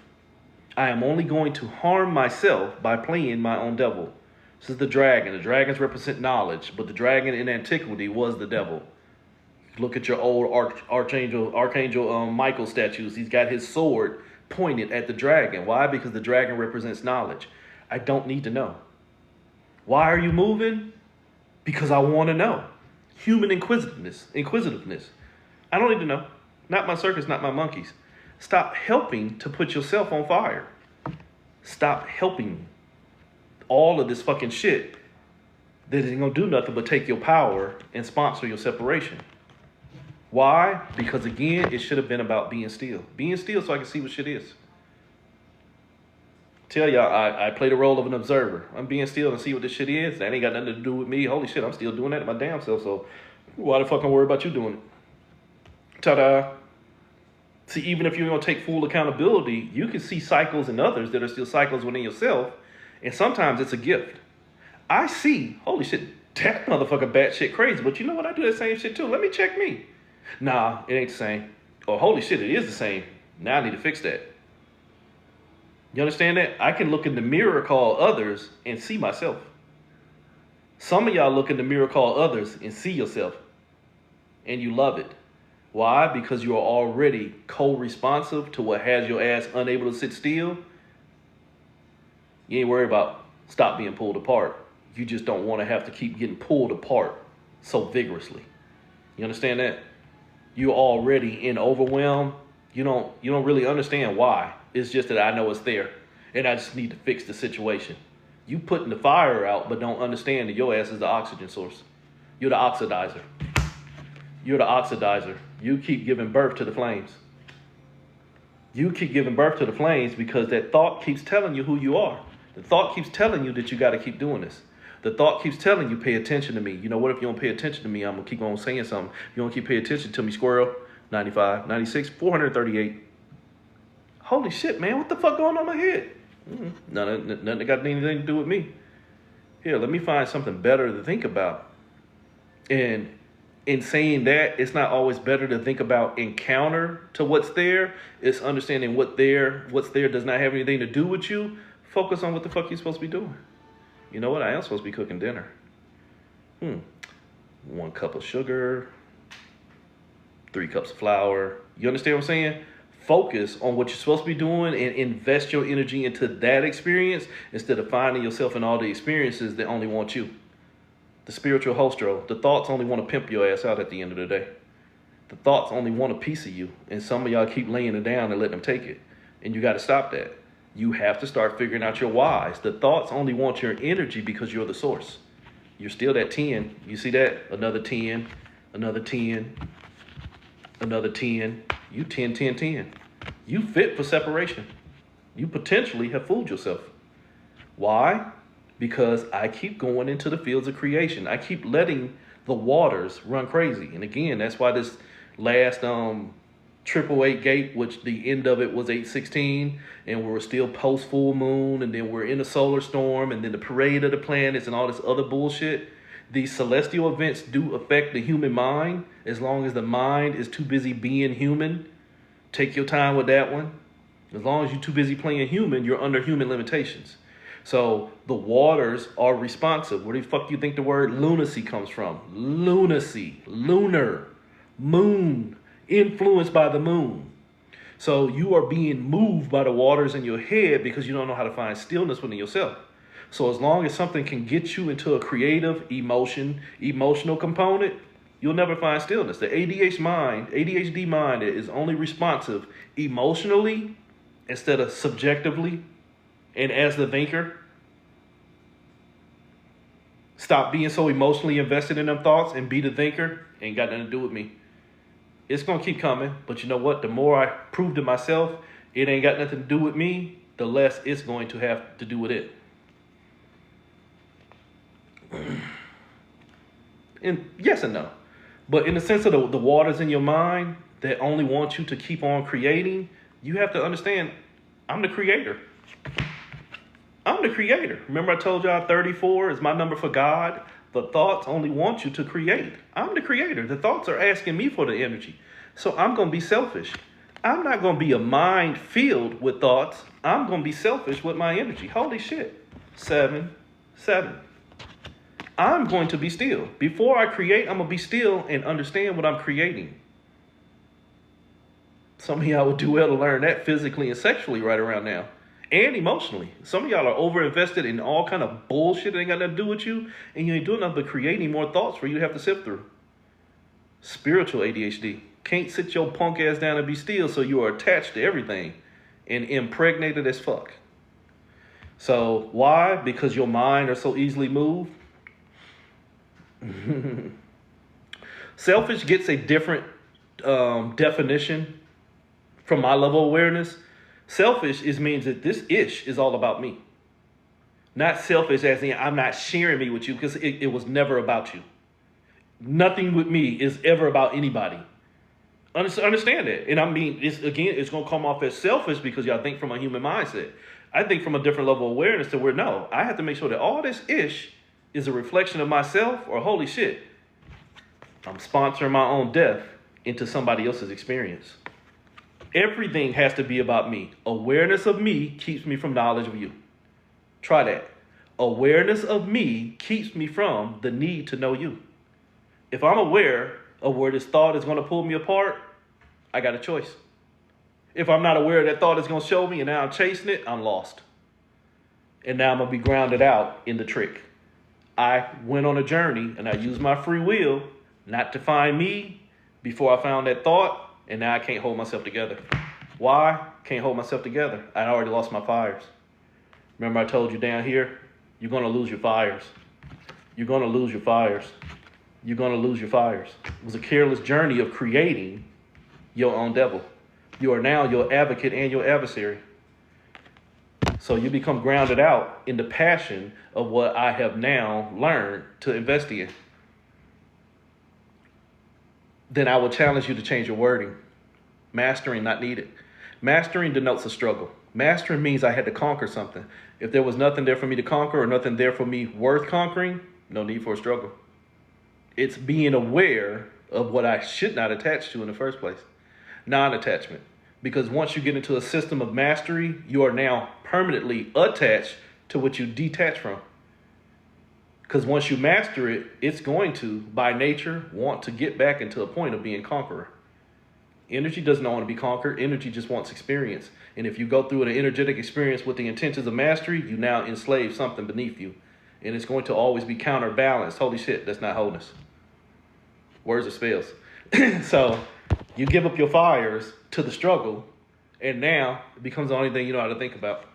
I am only going to harm myself by playing my own devil. This is the dragon. The dragons represent knowledge, but the dragon in antiquity was the devil. Look at your old Archangel Michael statues. He's got his sword pointed at the dragon. Why? Because the dragon represents knowledge. I don't need to know. Why are you moving? Because I want to know. Human inquisitiveness. I don't need to know. Not my circus, not my monkeys. Stop helping to put yourself on fire. Stop helping all of this fucking shit that isn't going to do nothing but take your power and sponsor your separation. Why? Because again, it should have been about being still. Being still so I can see what shit is. Tell y'all, I play the role of an observer. I'm being still and see what this shit is. That ain't got nothing to do with me. Holy shit, I'm still doing that to my damn self. So why the fuck I'm worried about you doing it? Ta-da. See, even if you're going to take full accountability, you can see cycles in others that are still cycles within yourself. And sometimes it's a gift. I see, holy shit, that motherfucker batshit crazy. But you know what? I do that same shit too. Let me check me. Nah, it ain't the same. Or holy shit, it is the same. Now I need to fix that. You understand that? I can look in the mirror, call others, and see myself. Some of y'all look in the mirror, call others, and see yourself. And you love it. Why? Because you are already co-responsive to what has your ass unable to sit still. You ain't worried about stop being pulled apart. You just don't want to have to keep getting pulled apart so vigorously. You understand that? You're already in overwhelm. You don't really understand why. It's just that I know it's there, and I just need to fix the situation. You putting the fire out, but don't understand that your ass is the oxygen source. You're the oxidizer. You're the oxidizer. You keep giving birth to the flames. You keep giving birth to the flames because that thought keeps telling you who you are. The thought keeps telling you that you got to keep doing this. The thought keeps telling you, pay attention to me. You know what? If you don't pay attention to me, I'm going to keep on saying something. You don't keep paying attention to me, squirrel. 95, 96, 438. Holy shit, man. What the fuck going on in my head? Nothing that got anything to do with me. Here, let me find something better to think about. And in saying that, it's not always better to think about encounter to what's there. It's understanding what's there does not have anything to do with you. Focus on what the fuck you're supposed to be doing. You know what? I am supposed to be cooking dinner. 1 cup of sugar, 3 cups of flour. You understand what I'm saying? Focus on what you're supposed to be doing and invest your energy into that experience instead of finding yourself in all the experiences that only want you. The spiritual hostro, the thoughts only want to pimp your ass out at the end of the day. The thoughts only want a piece of you, and some of y'all keep laying it down and letting them take it. And you got to stop that. You have to start figuring out your whys. The thoughts only want your energy because you're the source. You're still that 10. You see that? Another 10, another 10, another 10. You 10, 10, 10. You fit for separation. You potentially have fooled yourself. Why? Because I keep going into the fields of creation. I keep letting the waters run crazy. And again, that's why this last 888 gate, which the end of it was 816, and we're still post full moon, and then we're in a solar storm, and then the parade of the planets and all this other bullshit. These celestial events do affect the human mind as long as the mind is too busy being human. Take your time with that one. As long as you're too busy playing human, you're under human limitations. So the waters are responsive. Where the fuck do you think the word lunacy comes from? Lunacy, lunar, moon, influenced by the moon. So you are being moved by the waters in your head because you don't know how to find stillness within yourself. So as long as something can get you into a creative emotional component, you'll never find stillness. The ADHD mind is only responsive emotionally instead of subjectively. And as the thinker, stop being so emotionally invested in them thoughts and be the thinker. Ain't got nothing to do with me. It's going to keep coming. But you know what? The more I prove to myself it ain't got nothing to do with me, the less it's going to have to do with it. And yes and no. But in the sense of the waters in your mind that only want you to keep on creating, you have to understand, I'm the creator. I'm the creator. Remember I told y'all 34 is my number for God? The thoughts only want you to create. I'm the creator. The thoughts are asking me for the energy. So I'm going to be selfish. I'm not going to be a mind filled with thoughts. I'm going to be selfish with my energy. Holy shit. 7, 7. I'm going to be still. Before I create, I'm going to be still and understand what I'm creating. Some of y'all would do well to learn that physically and sexually right around now. And emotionally. Some of y'all are over-invested in all kind of bullshit that ain't got nothing to do with you, and you ain't doing nothing but creating more thoughts for you to have to sift through. Spiritual ADHD. Can't sit your punk ass down and be still, so you are attached to everything and impregnated as fuck. So why? Because your mind are so easily moved. Selfish gets a different definition from my level of awareness. Selfish means that this ish is all about me. Not selfish as in I'm not sharing me with you, because it was never about you. Nothing with me is ever about anybody. Understand that. And I mean, it's going to come off as selfish because y'all think from a human mindset. I think from a different level of awareness to where, no, I have to make sure that all this ish is a reflection of myself, or holy shit, I'm sponsoring my own death into somebody else's experience. Everything has to be about me. Awareness of me keeps me from knowledge of you. Try that. Awareness of me keeps me from the need to know you. If I'm aware of where this thought is going to pull me apart, I got a choice. If I'm not aware that thought is going to show me and now I'm chasing it, I'm lost. And now I'm going to be grounded out in the trick. I went on a journey and I used my free will not to find me before I found that thought. And now I can't hold myself together. Why? Can't hold myself together. I already lost my fires. Remember I told you down here, you're going to lose your fires. You're going to lose your fires. You're going to lose your fires. It was a careless journey of creating your own devil. You are now your advocate and your adversary. So you become grounded out in the passion of what I have now learned to invest in. Then I will challenge you to change your wording. Mastering, not needed. Mastering denotes a struggle. Mastering means I had to conquer something. If there was nothing there for me to conquer or nothing there for me worth conquering, no need for a struggle. It's being aware of what I should not attach to in the first place. Non-attachment. Because once you get into a system of mastery, you are now permanently attached to what you detach from. Because once you master it, it's going to, by nature, want to get back into a point of being conqueror. Energy does not want to be conquered. Energy just wants experience. And if you go through an energetic experience with the intentions of mastery, you now enslave something beneath you. And it's going to always be counterbalanced. Holy shit, that's not wholeness. Words are spells. So you give up your fires to the struggle, and now it becomes the only thing you know how to think about.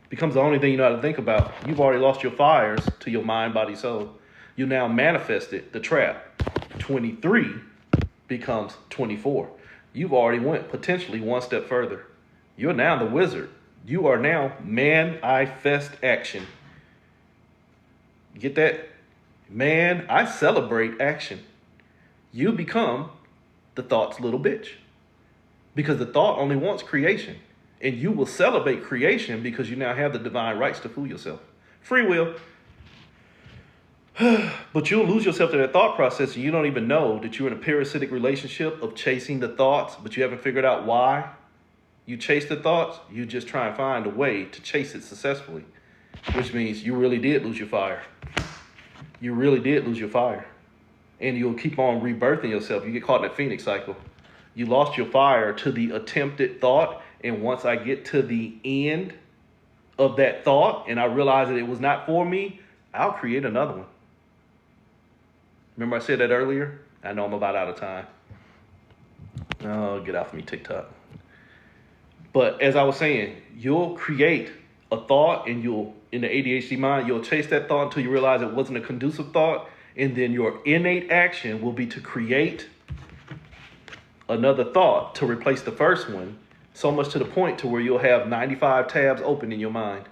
Becomes the only thing you know how to think about. You've already lost your fires to your mind, body, soul. You now manifested the trap. 23 becomes 24. You've already went potentially one step further. You're now the wizard. You are now manifest action. Get that? Man, I celebrate action. You become the thought's little bitch. Because the thought only wants creation. And you will celebrate creation because you now have the divine rights to fool yourself. Free will. But you'll lose yourself to that thought process, and you don't even know that you're in a parasitic relationship of chasing the thoughts, but you haven't figured out why you chase the thoughts. You just try and find a way to chase it successfully, which means you really did lose your fire. You really did lose your fire. And you'll keep on rebirthing yourself. You get caught in that phoenix cycle. You lost your fire to the attempted thought, and once I get to the end of that thought and I realize that it was not for me, I'll create another one. Remember I said that earlier? I know I'm about out of time. Oh, get off me, TikTok. But as I was saying, you'll create a thought, and you'll, in the ADHD mind, you'll chase that thought until you realize it wasn't a conducive thought. And then your innate action will be to create another thought to replace the first one, so much to the point to where you'll have 95 tabs open in your mind.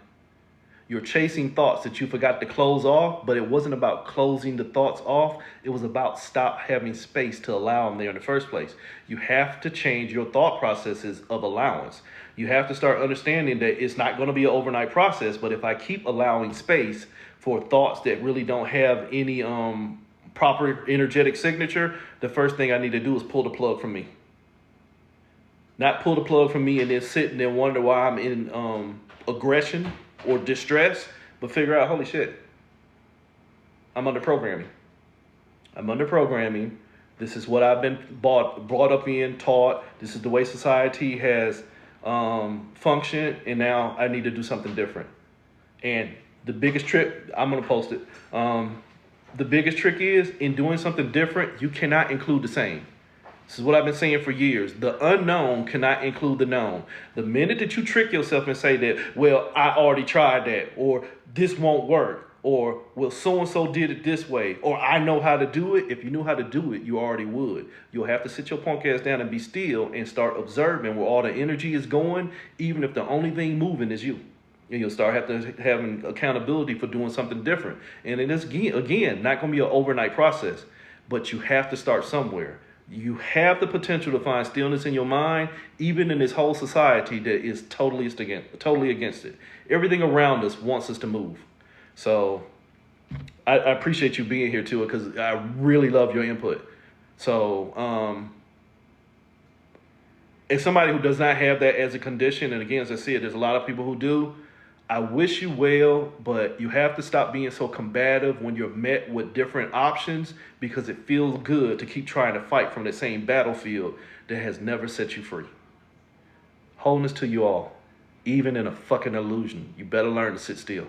You're chasing thoughts that you forgot to close off, but it wasn't about closing the thoughts off. It was about stop having space to allow them there in the first place. You have to change your thought processes of allowance. You have to start understanding that it's not going to be an overnight process, but if I keep allowing space for thoughts that really don't have any proper energetic signature, the first thing I need to do is pull the plug from me. Not pull the plug from me and then sit and then wonder why I'm in aggression or distress, but figure out, holy shit, I'm under programming. I'm under programming. This is what I've been brought up in, taught. This is the way society has functioned, and now I need to do something different. And the biggest trick, I'm going to post it. The biggest trick is, in doing something different, you cannot include the same. This is what I've been saying for years. The unknown cannot include the known. The minute that you trick yourself and say that, well, I already tried that, or this won't work, or, well, so-and-so did it this way, or I know how to do it. If you knew how to do it, you already would. You'll have to sit your punk ass down and be still and start observing where all the energy is going, even if the only thing moving is you. And you'll start having accountability for doing something different. And it is, again, not going to be an overnight process, but you have to start somewhere. You have the potential to find stillness in your mind, even in this whole society that is totally against it. Everything around us wants us to move. So I appreciate you being here too, because I really love your input. So as somebody who does not have that as a condition, and again, as I said, there's a lot of people who do, I wish you well, but you have to stop being so combative when you're met with different options, because it feels good to keep trying to fight from the same battlefield that has never set you free. Wholeness to you all, even in a fucking illusion. You better learn to sit still.